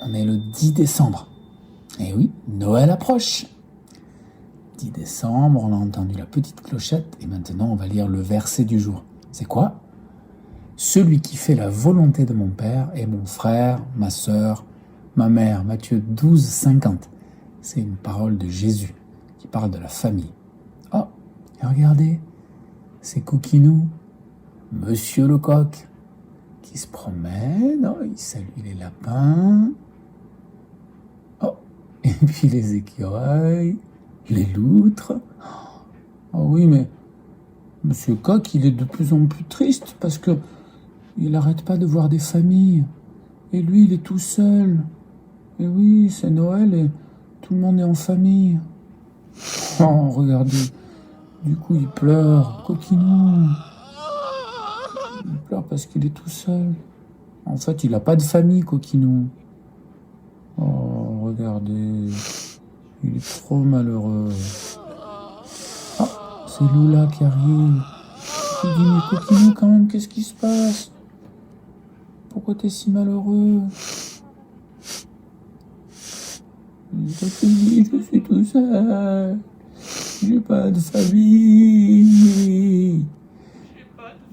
on est le 10 décembre. Et oui, Noël approche. 10 décembre, on a entendu la petite clochette et maintenant on va lire le verset du jour. C'est quoi ? Celui qui fait la volonté de mon Père est mon frère, ma sœur, ma mère. Matthieu 12, 50. C'est une parole de Jésus qui parle de la famille. Oh, et regardez, c'est Coquinou, Monsieur le coq, qui se promène. Oh, il salue les lapins. Oh, et puis les écureuils, les loutres. Oh oui, mais Monsieur Coq, il est de plus en plus triste parce que il n'arrête pas de voir des familles. Et lui, il est tout seul. Et oui, c'est Noël et tout le monde est en famille. Oh, regardez. Du coup, il pleure. Coquinou. Il pleure parce qu'il est tout seul. En fait, il n'a pas de famille, Coquinou. Oh, regardez. Il est trop malheureux. Oh, c'est Lula qui arrive. Il dit, mais Coquinou, quand même, qu'est-ce qui se passe ? Pourquoi t'es si malheureux ? Coquinou, je suis tout seul. J'ai pas de famille.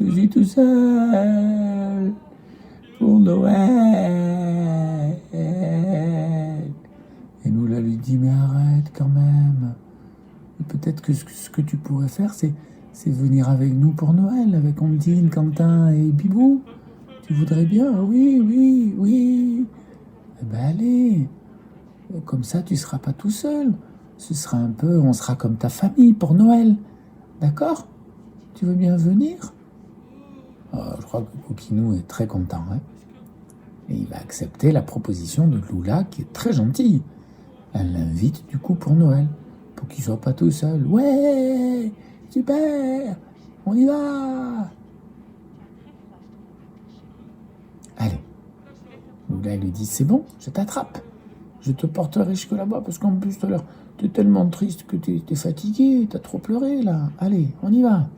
Je suis tout seul pour Noël. Et Lula lui dit, mais arrête quand même. Et peut-être que ce que tu pourrais faire, c'est venir avec nous pour Noël, avec Ondine, Quentin et Bibou. Tu voudrais bien ? Oui. Eh ben allez. Comme ça, tu seras pas tout seul. On sera comme ta famille pour Noël. D'accord ? Tu veux bien venir ? Je crois que Coquinou est très content. Hein, et il va accepter la proposition de Lula, qui est très gentille. Elle l'invite du coup pour Noël, pour qu'il soit pas tout seul. Ouais, super, on y va. Allez. Lula lui dit, c'est bon, je t'attrape. Je te porterai jusque là-bas, parce qu'en plus, tout à l'heure, t'es tellement triste que t'es fatigué, t'as trop pleuré, là. Allez, on y va.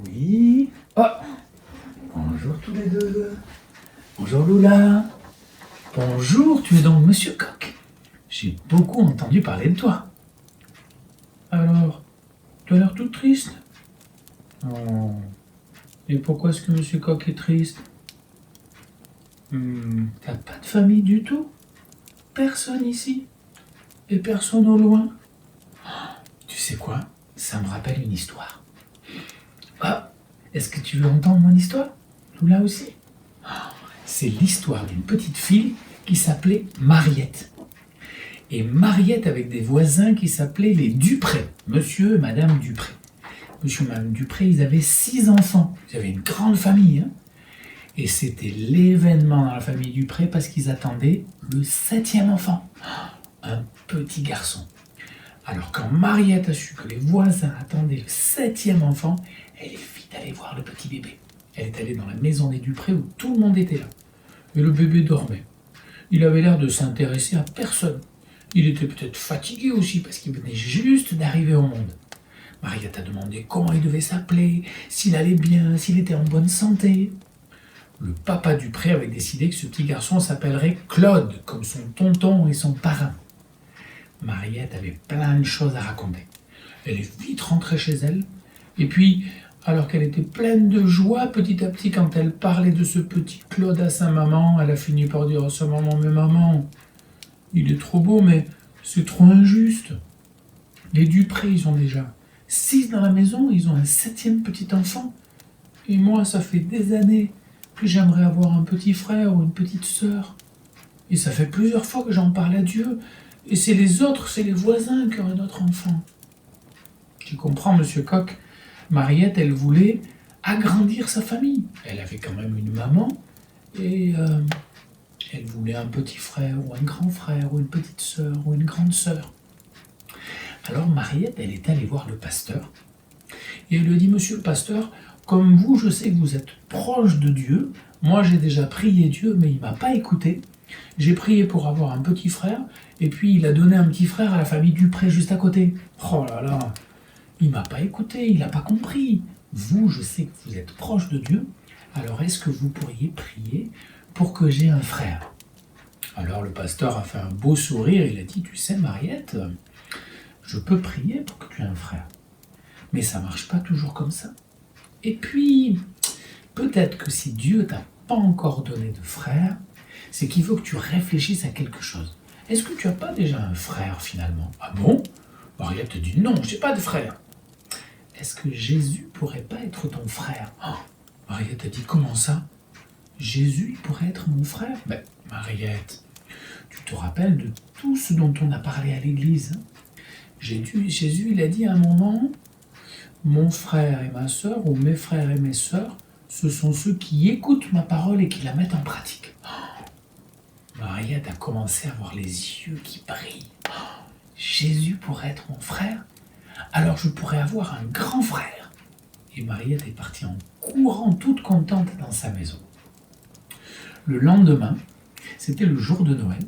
Oui. Oh, bonjour tous les deux. Bonjour Lula. Bonjour, tu es donc Monsieur Coq. J'ai beaucoup entendu parler de toi. Alors, tu as l'air toute triste. Oh. Et pourquoi est-ce que Monsieur Coq est triste ? T'as pas de famille du tout ? Personne ici ? Et personne au loin ? Tu sais quoi ? Ça me rappelle une histoire. Ah, est-ce que tu veux entendre mon histoire ? Lula aussi ? C'est l'histoire d'une petite fille qui s'appelait Mariette. Et Mariette avec des voisins qui s'appelaient les Dupré, Monsieur et Madame Dupré. Monsieur et Madame Dupré, ils avaient 6 enfants. Ils avaient une grande famille. Hein, et c'était l'événement dans la famille Dupré parce qu'ils attendaient le 7e enfant. Un petit garçon. Alors quand Mariette a su que les voisins attendaient le 7e enfant, elle est vite allée voir le petit bébé. Elle est allée dans la maison des Dupré où tout le monde était là. Et le bébé dormait. Il avait l'air de s'intéresser à personne. Il était peut-être fatigué aussi parce qu'il venait juste d'arriver au monde. Mariette a demandé comment il devait s'appeler, s'il allait bien, s'il était en bonne santé. Le papa Dupré avait décidé que ce petit garçon s'appellerait Claude, comme son tonton et son parrain. Mariette avait plein de choses à raconter. Elle est vite rentrée chez elle, et puis, alors qu'elle était pleine de joie, petit à petit, quand elle parlait de ce petit Claude à sa maman, elle a fini par dire à sa maman, « Mais maman, il est trop beau, mais c'est trop injuste. Les Dupré, ils ont déjà 6 dans la maison, ils ont un 7e petit enfant. Et moi, ça fait des années que j'aimerais avoir un petit frère ou une petite sœur. Et ça fait plusieurs fois que j'en parle à Dieu. Et c'est les autres, c'est les voisins qui auraient notre enfant. » Tu comprends, monsieur Coq, Mariette, elle voulait agrandir sa famille. Elle avait quand même une maman et elle voulait un petit frère ou un grand frère ou une petite sœur ou une grande sœur. Alors Mariette, elle est allée voir le pasteur et elle lui dit, monsieur le pasteur, comme vous, je sais que vous êtes proche de Dieu. Moi, j'ai déjà prié Dieu, mais il ne m'a pas écouté. J'ai prié pour avoir un petit frère, et puis il a donné un petit frère à la famille Dupré juste à côté. Oh là là, il m'a pas écouté, il n'a pas compris. Vous, je sais que vous êtes proche de Dieu, alors est-ce que vous pourriez prier pour que j'ai un frère? Alors le pasteur a fait un beau sourire, il a dit, tu sais Mariette, je peux prier pour que tu aies un frère, mais ça marche pas toujours comme ça. Et puis, peut-être que si Dieu t'a pas encore donné de frère, c'est qu'il veut que tu réfléchisses à quelque chose. Est-ce que tu n'as pas déjà un frère finalement? Ah bon? Mariette te dit non, j'ai pas de frère. Est-ce que Jésus pourrait pas être ton frère? Oh, Mariette a dit comment ça? Jésus il pourrait être mon frère? Ben, Mariette, tu te rappelles de tout ce dont on a parlé à l'église? Jésus il a dit à un moment, mon frère et ma sœur, ou mes frères et mes sœurs, ce sont ceux qui écoutent ma parole et qui la mettent en pratique. Mariette a commencé à avoir les yeux qui brillent. Jésus pourrait être mon frère, alors je pourrais avoir un grand frère. Et Mariette est partie en courant toute contente dans sa maison. Le lendemain, c'était le jour de Noël,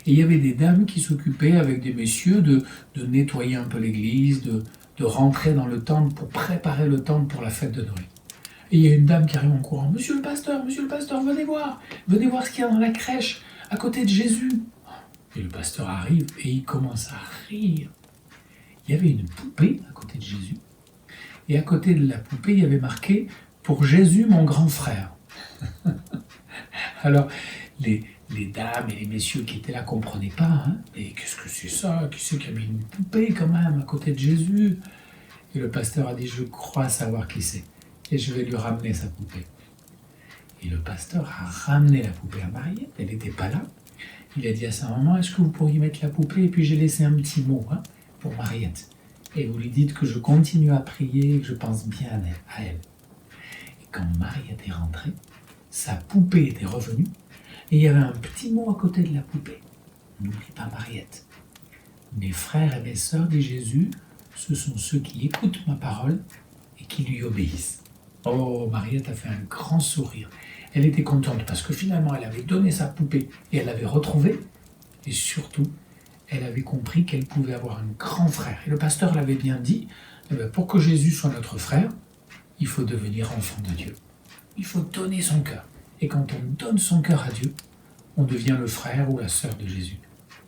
et il y avait des dames qui s'occupaient avec des messieurs de nettoyer un peu l'église, de rentrer dans le temple pour préparer le temple pour la fête de Noël. Et il y a une dame qui arrive en courant. Monsieur le pasteur, venez voir ce qu'il y a dans la crèche, à côté de Jésus. Et le pasteur arrive et il commence à rire. Il y avait une poupée à côté de Jésus. Et à côté de la poupée, il y avait marqué « Pour Jésus, mon grand frère ». Alors, les dames et les messieurs qui étaient là ne comprenaient pas. Hein. Mais qu'est-ce que c'est ça? Qui c'est qui a mis une poupée quand même à côté de Jésus? Et le pasteur a dit « Je crois savoir qui c'est. Et je vais lui ramener sa poupée. » Et le pasteur a ramené la poupée à Mariette, elle n'était pas là. Il a dit à sa maman, est-ce que vous pourriez mettre la poupée? Et puis j'ai laissé un petit mot pour Mariette. Et vous lui dites que je continue à prier et que je pense bien à elle. Et quand Mariette est rentrée, sa poupée était revenue et il y avait un petit mot à côté de la poupée. N'oublie pas Mariette. Mes frères et mes sœurs, dit Jésus, ce sont ceux qui écoutent ma parole et qui lui obéissent. Oh, Mariette a fait un grand sourire. Elle était contente parce que finalement, elle avait donné sa poupée et elle l'avait retrouvée. Et surtout, elle avait compris qu'elle pouvait avoir un grand frère. Et le pasteur l'avait bien dit, pour que Jésus soit notre frère, il faut devenir enfant de Dieu. Il faut donner son cœur. Et quand on donne son cœur à Dieu, on devient le frère ou la sœur de Jésus.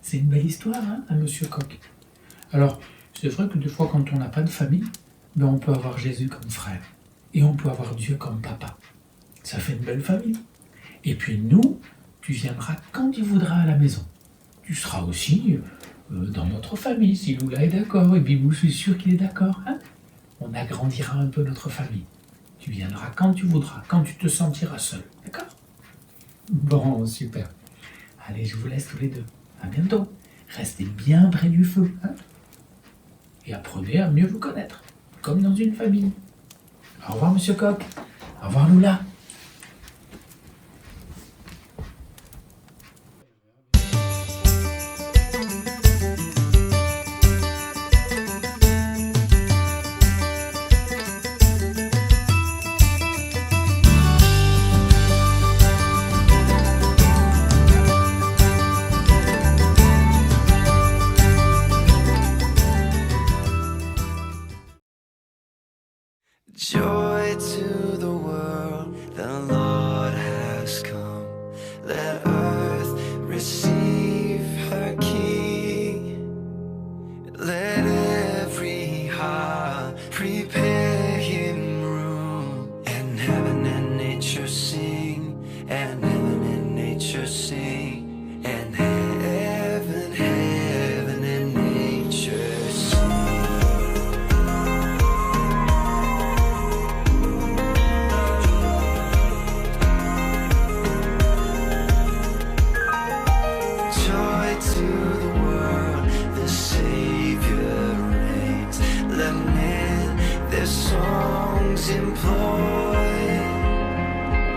C'est une belle histoire, à Monsieur Coq. Alors, c'est vrai que des fois, quand on n'a pas de famille, on peut avoir Jésus comme frère. Et on peut avoir Dieu comme papa. Ça fait une belle famille. Et puis nous, tu viendras quand tu voudras à la maison. Tu seras aussi dans notre famille, si Lula est d'accord. Et Bibou, je suis sûr qu'il est d'accord. On agrandira un peu notre famille. Tu viendras quand tu voudras, quand tu te sentiras seul. D'accord? Bon, super. Allez, je vous laisse tous les deux. À bientôt. Restez bien près du feu. Et apprenez à mieux vous connaître, comme dans une famille. Au revoir, Monsieur Coq. Au revoir, Lula. Joy to the world, the Lord has come. Let earth receive her King. Let every heart prepare him room. And heaven and nature sing, and heaven and nature sing, and heaven and nature sing. Joy to the world, the Savior reigns. Let their songs employ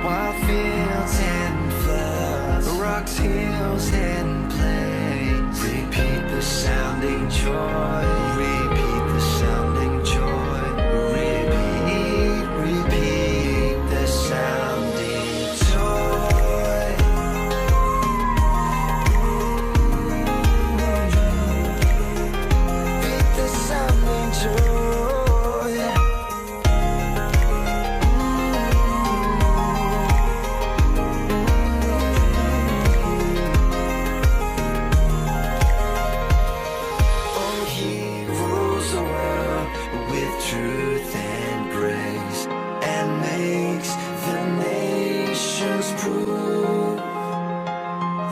wild fields and floods, rocks, hills and plains. Repeat the sounding joy, repeat the sounding joy, repeat, repeat the sounding joy. Repeat the sounding joy. Truth and grace, and makes the nations prove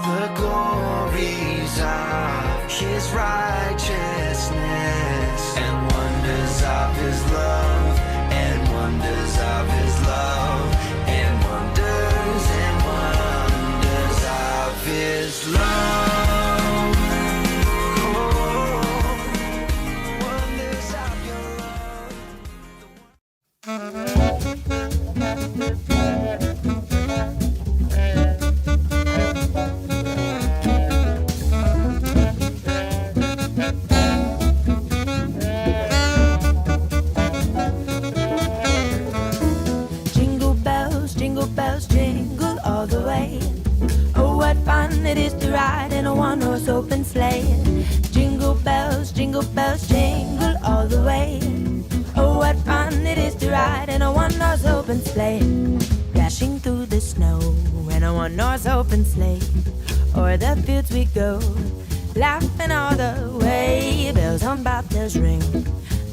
the glories of his righteousness, and wonders of his love, and wonders of his love, and wonders of his love. Jingle bells, jingle all the way. Oh, what fun it is to ride in a one-horse open sleigh. Jingle bells, jingle all the way. Oh, what fun it is to ride in a one-horse open sleigh. Dashing through the snow in a one-horse open sleigh. O'er the fields we go, laughing all the way. Bells on bobtails ring,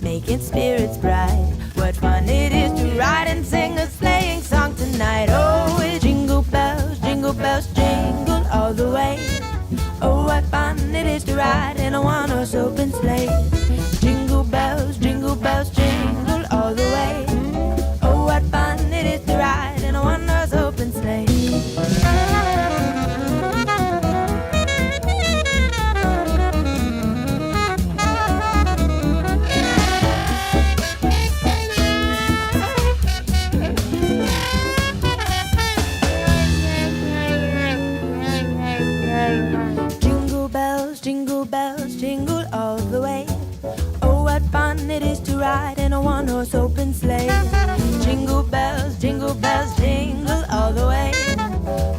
making spirits bright. What fun it is to ride and sing a sleighing song tonight. Oh, jingle bells, jingle all the way. Oh, what fun it is to ride in a one-horse open sleigh. Jingle bells, jingle all the way. Oh, what fun it is to ride in a one-horse open sleigh. Jingle all the way. Oh, what fun it is to ride in a one-horse open sleigh. Jingle bells, jingle all the way.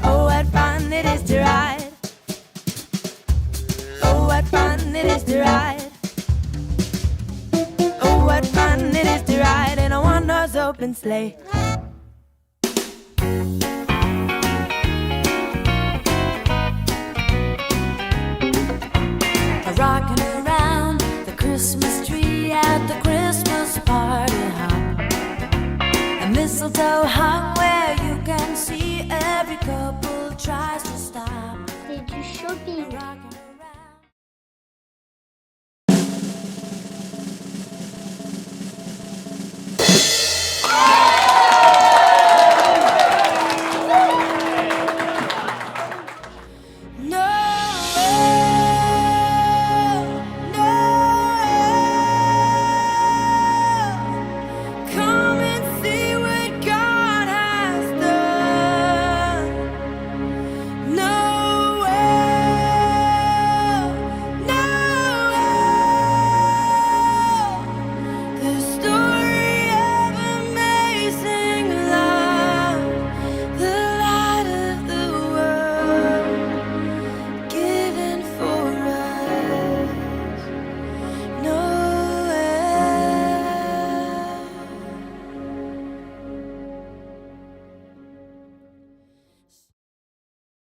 Oh, what fun it is to ride. Oh, what fun it is to ride. Oh, what fun it is to ride in a one-horse open sleigh. Rocking around the Christmas tree at the Christmas party hop. A mistletoe hung where you can see every couple tries to stop. C'est du shopping.